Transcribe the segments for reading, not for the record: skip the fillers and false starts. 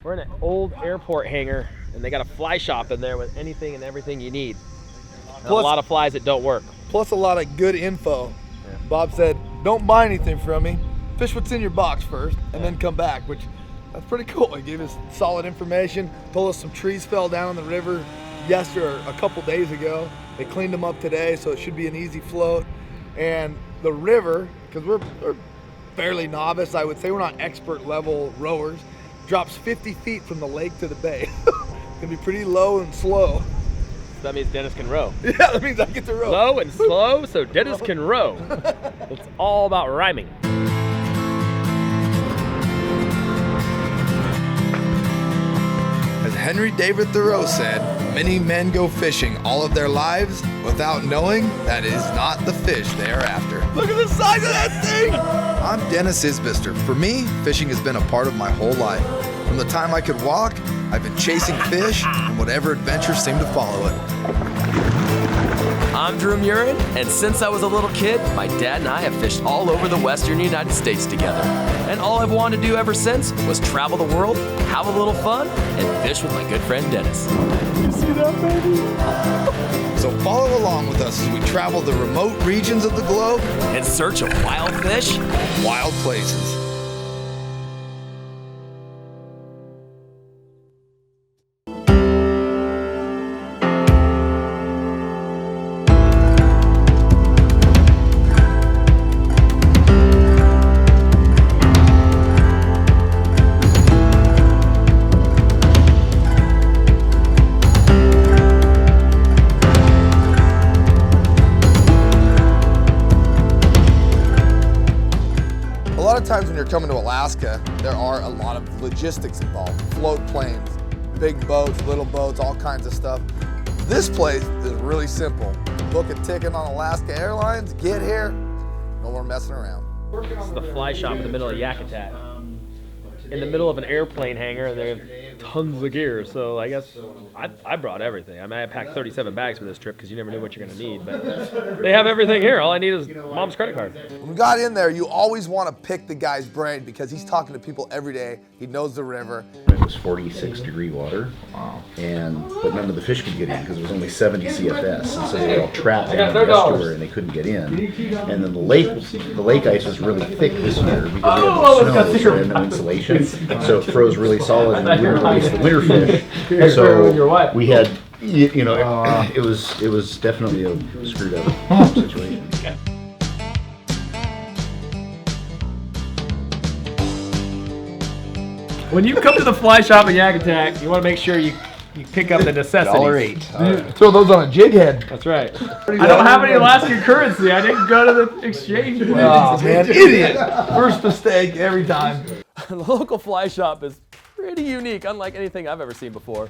We're in an old airport hangar, and they got a fly shop in there with anything and everything you need. And a lot of flies that don't work. Plus a lot of good info. Yeah. Bob said, don't buy anything from me. Fish what's in your box first, and then come back, which that's pretty cool. He gave us solid information, told us some trees fell down in the river a couple days ago. They cleaned them up today, so it should be an easy float. And the river, because we're fairly novice, I would say we're not expert level rowers, drops 50 feet from the lake to the bay. It's gonna be pretty low and slow. That means Dennis can row. Yeah, that means I get to row. Low and slow, so Dennis can row. It's all about rhyming. As Henry David Thoreau said, many men go fishing all of their lives without knowing that it is not the fish they are after. Look at the size of that thing! I'm Dennis Isbister. For me, fishing has been a part of my whole life. From the time I could walk, I've been chasing fish and whatever adventures seem to follow it. I'm Dreu and since I was a little kid, my dad and I have fished all over the western United States together. And all I've wanted to do ever since was travel the world, have a little fun, and fish with my good friend Dennis. You see that, baby? So follow along with us as we travel the remote regions of the globe in search of wild fish, wild places. Times when you're coming to Alaska, there are a lot of logistics involved. Float planes, big boats, little boats, all kinds of stuff. This place is really simple. Book a ticket on Alaska Airlines, get here, no more messing around. This is the fly shop in the middle of Yakutat. In the middle of an airplane hangar, and they have tons of gear, so I guess I brought everything. I mean, I packed 37 bags for this trip because you never knew what you're going to need, but they have everything here. All I need is Mom's credit card. When we got in there, you always want to pick the guy's brain because he's talking to people every day. He knows the river. It was 46-degree water, but none of the fish could get in because it was only 70 CFS, and so they were all trapped down in the estuary and they couldn't get in. And then the lake ice was really thick this year because we had no snow, so we had no insulation, so it froze really solid, and we didn't release the winter fish. So we had, it was definitely a screwed up situation. When you come to the fly shop in Yakutat, you want to make sure you pick up the necessities. $8. Throw those on a jig head. That's right. I don't have any Alaskan currency. I didn't go to the exchange. Oh man, idiot! First mistake every time. The local fly shop is pretty unique, unlike anything I've ever seen before.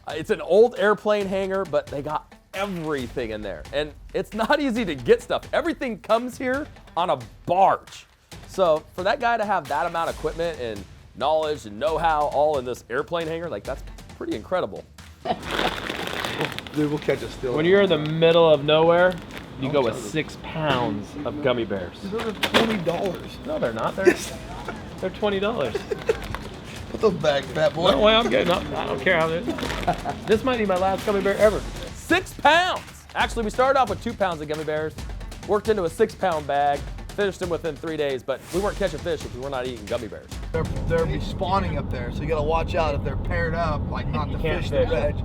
It's an old airplane hangar, but they got everything in there. And it's not easy to get stuff. Everything comes here on a barge. So for that guy to have that amount of equipment and knowledge and know-how all in this airplane hangar, like that's pretty incredible. Dude, we'll catch a still. When you're in the middle of nowhere, you go with 6 pounds of gummy bears. Those are $20. No, they're not. They're $20. Put those back, fat boy. No way, I'm good. No, I don't care how it is. This might be my last gummy bear ever. 6 pounds! Actually, we started off with 2 pounds of gummy bears, worked into a 6-pound bag, finished them within 3 days, but we weren't catching fish if we were not eating gummy bears. They're respawning up there, so you gotta watch out if they're paired up, like not to fish the veg.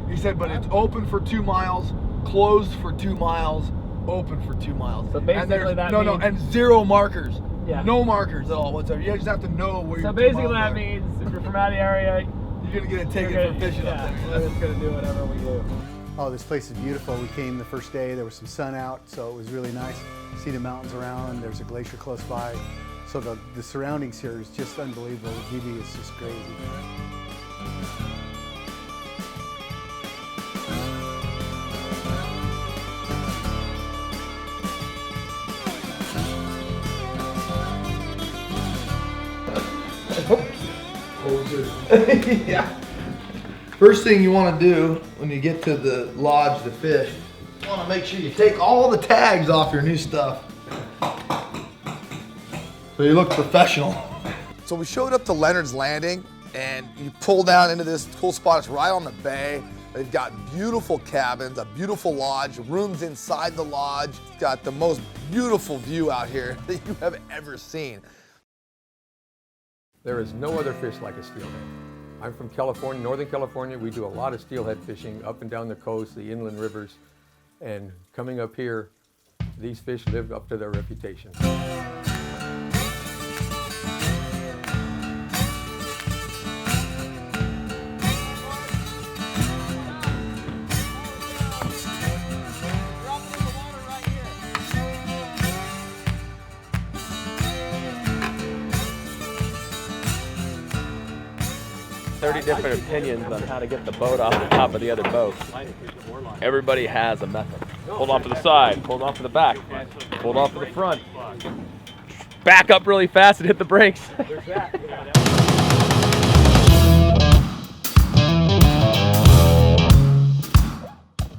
He said, but it's open for 2 miles, closed for 2 miles, open for 2 miles. So basically that means... and 0 markers. Yeah. No markers at all whatsoever. You just have to know where you're. So basically that means if you're from out of the area, you're gonna get a ticket for fishing up there. We're just gonna do whatever we do. Oh, this place is beautiful. We came the first day, there was some sun out, so it was really nice. See the mountains around, there's a glacier close by. So the surroundings here is just unbelievable. The beauty is just crazy. Yeah. First thing you want to do when you get to the lodge to fish, you want to make sure you take all the tags off your new stuff. So you look professional. So we showed up to Leonard's Landing and you pull down into this cool spot. It's right on the bay. They've got beautiful cabins, a beautiful lodge, rooms inside the lodge. It's got the most beautiful view out here that you have ever seen. There is no other fish like a steelhead. I'm from California, Northern California. We do a lot of steelhead fishing up and down the coast, the inland rivers. And coming up here, these fish live up to their reputation. 30 different opinions on how to get the boat off the top of the other boat. Everybody has a method. Hold off to the side, hold off to the back, hold off to the front. Back up really fast and hit the brakes.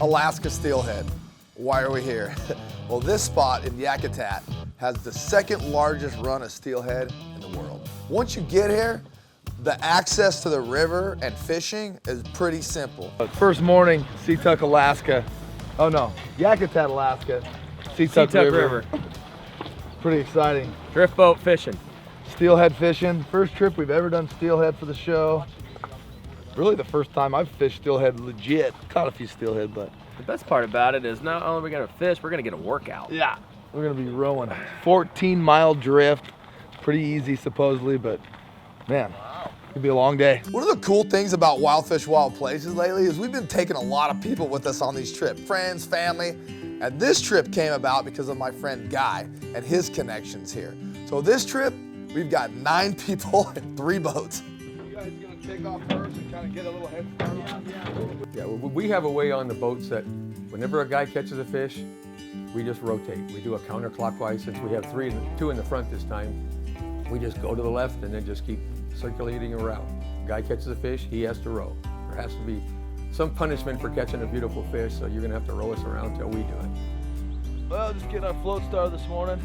Alaska steelhead. Why are we here? Well, this spot in Yakutat has the second largest run of steelhead in the world. Once you get here, the access to the river and fishing is pretty simple. First morning, Situk, Alaska. Oh no, Yakutat, Alaska. Situk River. Pretty exciting. Drift boat fishing. Steelhead fishing. First trip we've ever done steelhead for the show. Really the first time I've fished steelhead legit. Caught a few steelhead, but. The best part about it is not only are we gonna fish, we're gonna get a workout. Yeah. We're gonna be rowing 14-mile drift. Pretty easy supposedly, but man, it'll be a long day. One of the cool things about Wild Fish Wild Places lately is we've been taking a lot of people with us on these trips, friends, family, and this trip came about because of my friend Guy and his connections here. So this trip, we've got 9 people and 3 boats. You guys gonna take off first and kind of get a little head start? Yeah, we have a way on the boats that whenever a guy catches a fish, we just rotate. We do a counterclockwise. Since we have 2 in the front this time, we just go to the left and then just keep circulating around. Guy catches a fish, he has to row. There has to be some punishment for catching a beautiful fish, so you're gonna have to row us around till we do it. Well, just getting our float started this morning.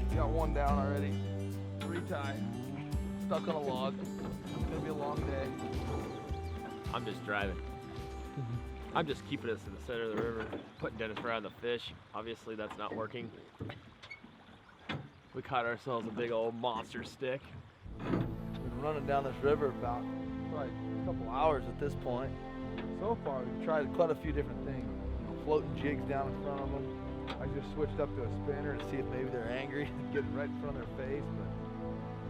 We got 1 down already. 3 tie. Stuck on a log. It's gonna be a long day. I'm just driving. I'm just keeping us in the center of the river, putting Dennis around the fish. Obviously that's not working. We caught ourselves a big old monster stick. We've been running down this river about probably a couple hours at this point. So far, we've tried quite a few different things. Floating jigs down in front of them. I just switched up to a spinner to see if maybe they're angry and get right in front of their face, but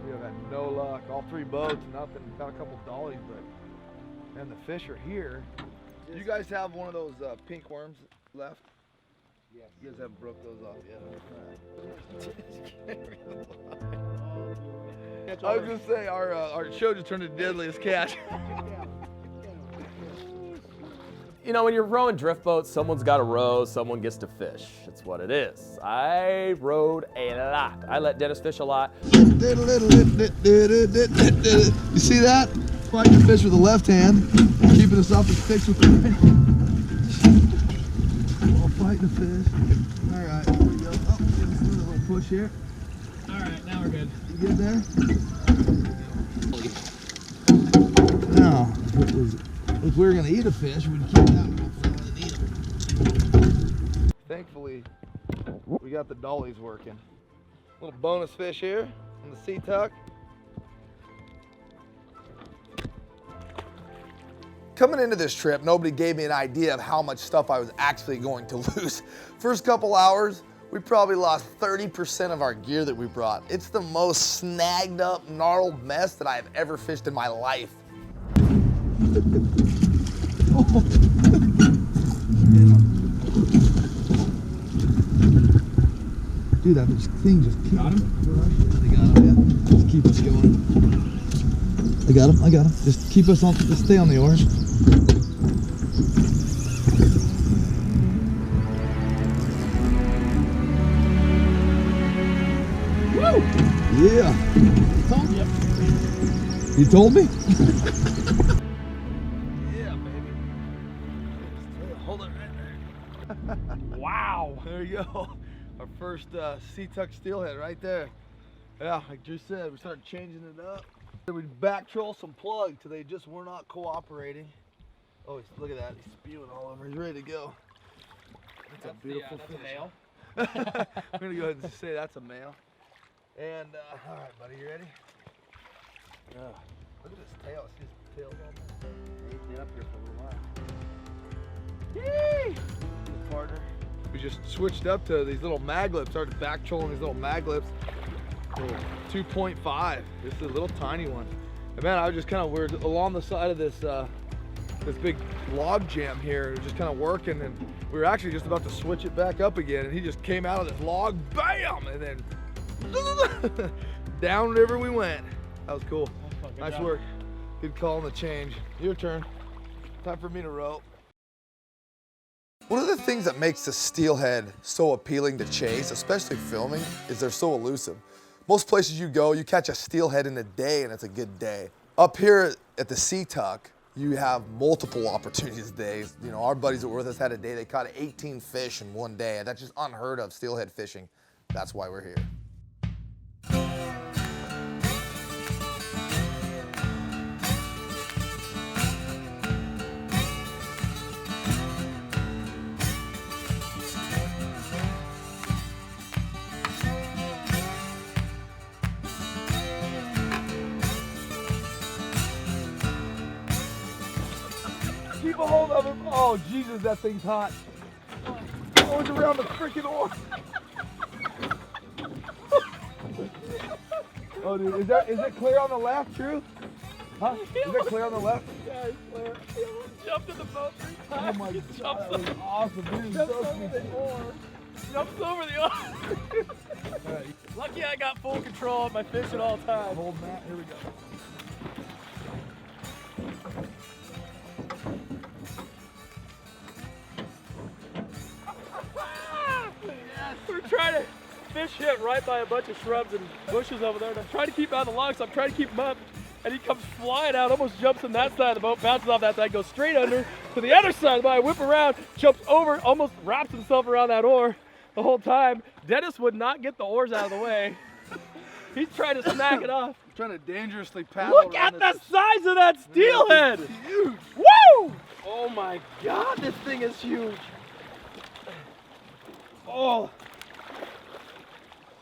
we have had no luck. All 3 boats, nothing. Got a couple dollies, but and the fish are here. You guys have one of those pink worms left? Yeah. You guys haven't broke those off yet. I was just saying, our show just turned into Deadliest Catch. You know, when you're rowing drift boats, someone's got to row, someone gets to fish. It's what it is. I rowed a lot. I let Dennis fish a lot. You see that? Fighting the fish with the left hand, keeping us off the sticks with the right. While fighting the fish. All right, here we go. Oh, give us a little push here. All right, now we're good. You good there? Now, if we were going to eat a fish, we'd keep that one up and eat them. Thankfully, we got the dollies working. Little bonus fish here on the Situk. Coming into this trip, nobody gave me an idea of how much stuff I was actually going to lose. First couple hours, we probably lost 30% of our gear that we brought. It's the most snagged up, gnarled mess that I've ever fished in my life. Dude, that thing just keeps got him. I got him, yeah. Just keep us going. I got him. Just keep us on, just stay on the oars. Woo! Yeah. Told you. You told me? Yeah, baby. Hold it right there. Wow. There you go. Our first Situk steelhead right there. Yeah, like Drew said, we started changing it up. We back troll some plug till they just were not cooperating. Oh, look at that. He's spewing all over. He's ready to go. That's a beautiful fish. male. I'm going to go ahead and say that's a male. And, all right, buddy, you ready? Look at his tail. See his tail on there? He's been up here for a little while. Yee! Partner. We just switched up to these little mag lips. Started back trolling these little mag lips. 2.5. This is a little tiny one. And man, I was just we're along the side of this this big log jam here, just kind of working, and we were actually just about to switch it back up again, and he just came out of this log, bam, and then downriver we went. That was cool. Nice work. Good call on the change. Your turn. Time for me to rope. One of the things that makes the steelhead so appealing to chase, especially filming, is they're so elusive. Most places you go, you catch a steelhead in a day and it's a good day. Up here at the Situk, you have multiple opportunities days. You know, our buddies that were with us had a day, they caught 18 fish in one day. That's just unheard of, steelhead fishing. That's why we're here. Keep a hold of him. Oh, Jesus, that thing's hot. Oh, it's around the freaking oar. Oh, dude, is it clear on the left, Drew? Huh? Is it clear on the left? Yeah, it's clear. He almost jumped in the boat 3 Oh times. my He God, that was awesome, dude. Jumps So over the sweet. oar. Jumps over the oar. All right, Lucky I got full control of my fish at all times. hold Matt. Here we go. We're trying to fish hit right by a bunch of shrubs and bushes over there, and I'm trying to keep out of the log, so I'm trying to keep him up, and he comes flying out, almost jumps on that side of the boat, bounces off that side, goes straight under to the other side of the boat. I whip around, jumps over, almost wraps himself around that oar the whole time. Dennis would not get the oars out of the way. He's trying to snag it off. Trying to dangerously paddle Look around at the this. size of that steelhead! Huge. Woo! Oh my God, this thing is huge. Oh,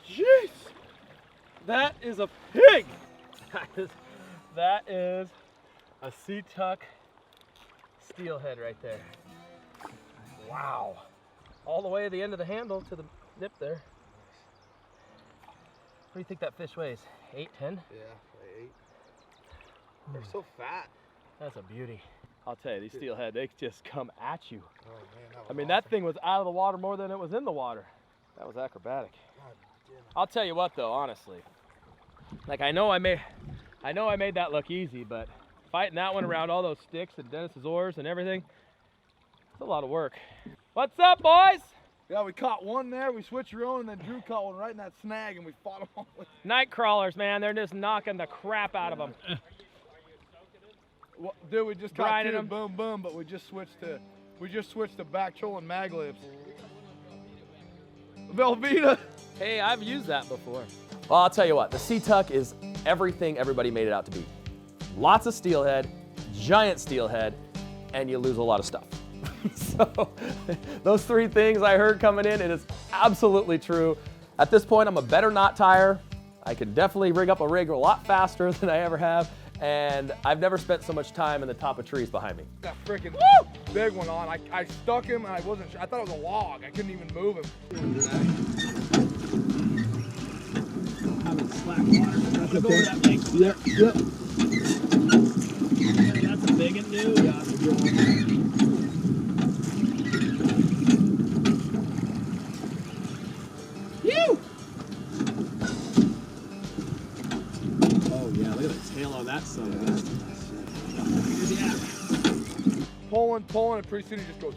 jeez. That is a pig. That is a Situk steelhead right there. Wow. All the way to the end of the handle to the nip there. What do you think that fish weighs? 8, 10? Yeah, 8. They're so fat. That's a beauty. I'll tell you, these steelhead, they just come at you. Oh man, I mean, that thing was out of the water more than it was in the water. That was acrobatic. I'll tell you what though, honestly. Like I know I made that look easy, but fighting that one around all those sticks and Dennis's oars and everything, it's a lot of work. What's up, boys? Yeah, we caught one there, we switched around, and then Drew caught one right in that snag, and we fought them all. Night crawlers, man, they're just knocking the crap out of them. Well, dude, we just caught Grinding 2, them. boom, boom, but we just switched to back trolling mag lips. Velveeta. Hey, I've used that before. Well, I'll tell you what, the Situk is everything everybody made it out to be. Lots of steelhead, giant steelhead, and you lose a lot of stuff. So those 3 things I heard coming in, it is absolutely true. At this point, I'm a better knot tire. I can definitely rig up a rig a lot faster than I ever have, and I've never spent so much time in the top of trees behind me. That freaking big one on. I stuck him, and I wasn't sure. I thought it was a log. I couldn't even move him. Having slack water. That's okay. That big. Yep, yep. That's a big one, dude. Yeah, that's a good one. Phew! Oh yeah, look at the tail on that son of a gun. Yeah. Pulling, and pretty soon he just goes,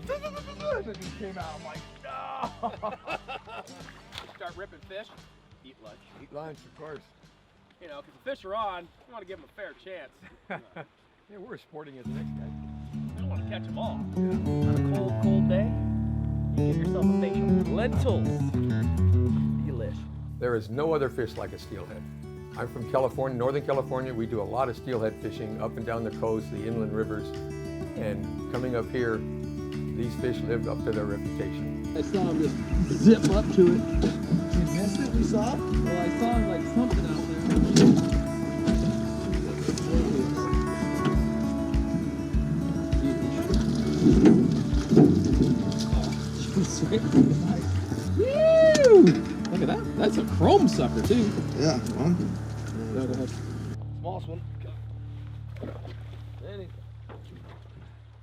and it just came out. I'm like, no. Start ripping fish, eat lunch. Eat lunch, of course. You know, because the fish are on, you want to give them a fair chance. Yeah, we're as sporting as the next guy. You don't want to catch them all. On a cold, cold day, you give yourself a facial. Lentils. Delish. There is no other fish like a steelhead. I'm from California, Northern California. We do a lot of steelhead fishing up and down the coast, the inland rivers. And coming up here, these fish lived up to their reputation. I saw him just zip up to it. You missed it, we saw? Well, I saw like something out there. Woo! Look at that. That's a chrome sucker, too. Yeah, well. No, go ahead. Smallest one.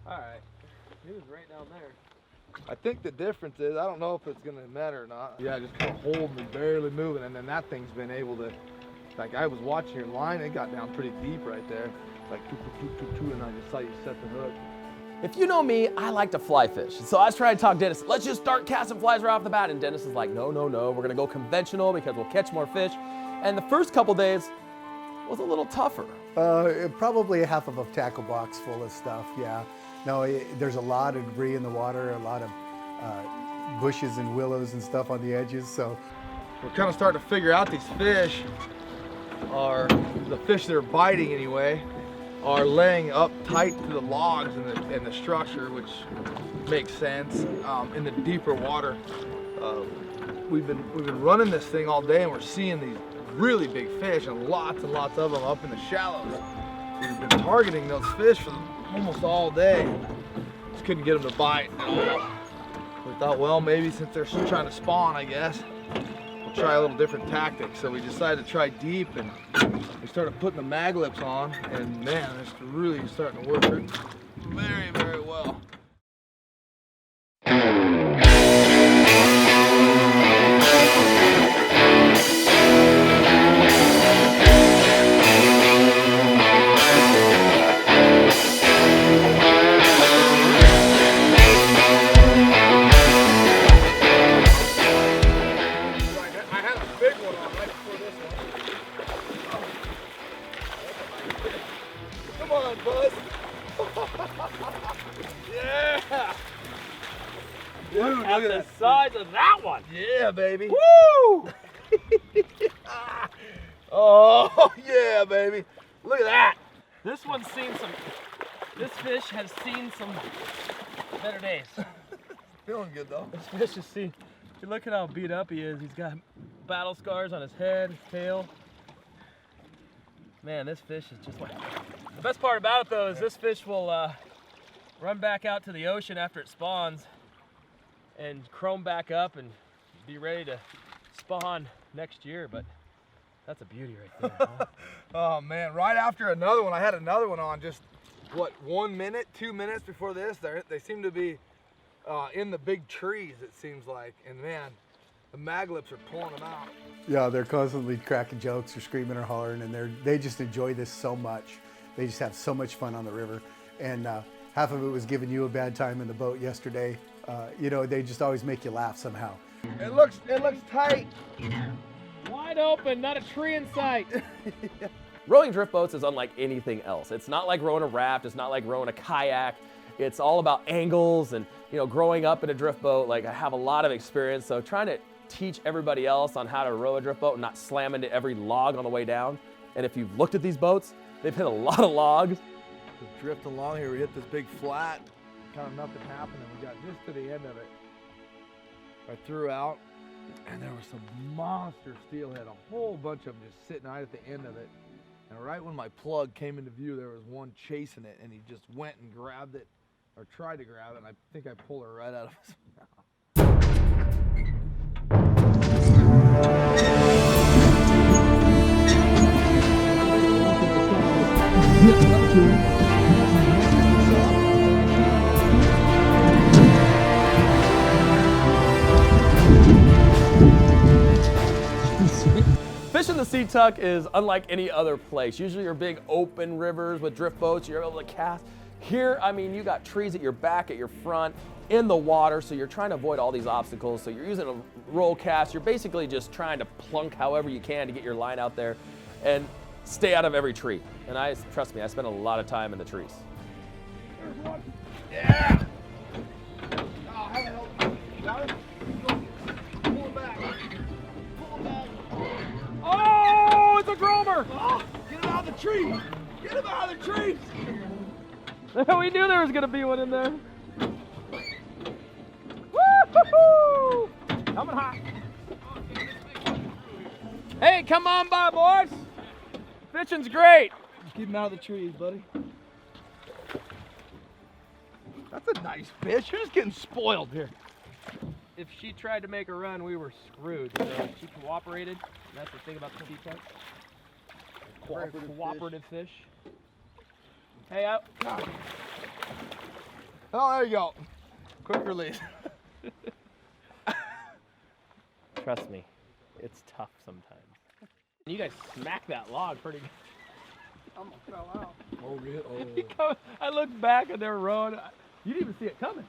Alright. He was right down there. I think the difference is, I don't know if it's going to matter or not. Yeah, just kind of holding and barely moving, and then that thing's been able to, like I was watching your line, it got down pretty deep right there. Like, and I just saw you set the hook. If you know me, I like to fly fish. So I was trying to talk Dennis, let's just start casting flies right off the bat. And Dennis is like, no, we're gonna go conventional because we'll catch more fish. And the first couple days was a little tougher. Probably a half of a tackle box full of stuff, yeah. No, there's a lot of debris in the water, a lot of bushes and willows and stuff on the edges, so. We're kind of starting to figure out these fish are, the fish that are biting anyway, are laying up tight to the logs in the structure, which makes sense. In the deeper water, we've been running this thing all day, and we're seeing these really big fish and lots of them up in the shallows. We've been targeting those fish for almost all day. Just couldn't get them to bite at all. We thought, well, maybe since they're trying to spawn, I guess, we'll try a little different tactic. So we decided to try deep, and we started putting the mag lips on, and man, it's really starting to work very, very well. Dude, look at the size of that one. Yeah, baby. Woo! Oh, yeah, baby. Look at that. This fish has seen some better days. Feeling good, though. This fish has seen, look at how beat up he is. He's got battle scars on his head, his tail. Man, this fish is just like, the best part about it though is this fish will run back out to the ocean after it spawns and chrome back up and be ready to spawn next year, but that's a beauty right there. Huh? Oh man, right after another one, I had another one on just, what, 1 minute, 2 minutes before this, they seem to be in the big trees, it seems like, and man, the mag lips are pulling them out. Yeah, they're constantly cracking jokes or screaming or hollering, and they just enjoy this so much. They just have so much fun on the river, and half of it was giving you a bad time in the boat yesterday. You know, they just always make you laugh somehow. It looks tight. Wide open, not a tree in sight. Rowing drift boats is unlike anything else. It's not like rowing a raft, it's not like rowing a kayak. It's all about angles and, you know, growing up in a drift boat, like I have a lot of experience, so trying to teach everybody else on how to row a drift boat and not slam into every log on the way down. And if you've looked at these boats, they've hit a lot of logs. Just drift along here, we hit this big flat, kind of nothing happened, and we got just to the end of it. I threw out, and there was some monster steelhead, a whole bunch of them just sitting right at the end of it. And right when my plug came into view, there was one chasing it, and he just went and grabbed it, or tried to grab it, and I think I pulled her right out of his mouth. Fishing the Situk is unlike any other place. Usually you're big open rivers with drift boats, you're able to cast. Here, I mean, you got trees at your back, at your front, in the water, so you're trying to avoid all these obstacles. So you're using a roll cast. You're basically just trying to plunk however you can to get your line out there and stay out of every tree. And trust me, I spend a lot of time in the trees. There's one. Yeah! Oh, have it help. Got it? Pull it back. Pull it back. Oh, it's a the groomer! Oh, get him out of the tree! Get him out of the trees! We knew there was gonna be one in there. Woo-hoo-hoo! Coming hot. Hey, come on by, boys. Fishing's great. Keep him out of the trees, buddy. That's a nice fish. You're just getting spoiled here. If she tried to make a run, we were screwed. So she cooperated. That's the thing about the sea type. Cooperative fish. Hey, out. Oh, there you go. Quick release. Trust me, it's tough sometimes. You guys smack that log pretty good. Almost fell out. Oh, really? He I looked back and they were rowing. You didn't even see it coming.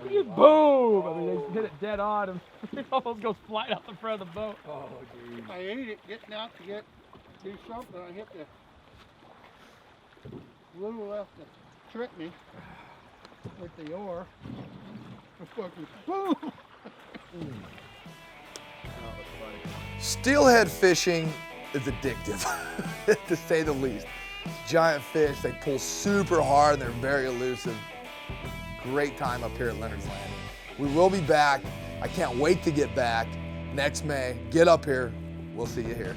You just boom! I mean, they hit it dead on, and it almost goes flying out the front of the boat. Oh, geez. I ate it getting out to do something. I hit the little left to trick me with the oar. Steelhead fishing is addictive, to say the least. Giant fish, they pull super hard and they're very elusive. Great time up here at Leonard's Landing. We will be back. I can't wait to get back next May. Get up here. We'll see you here.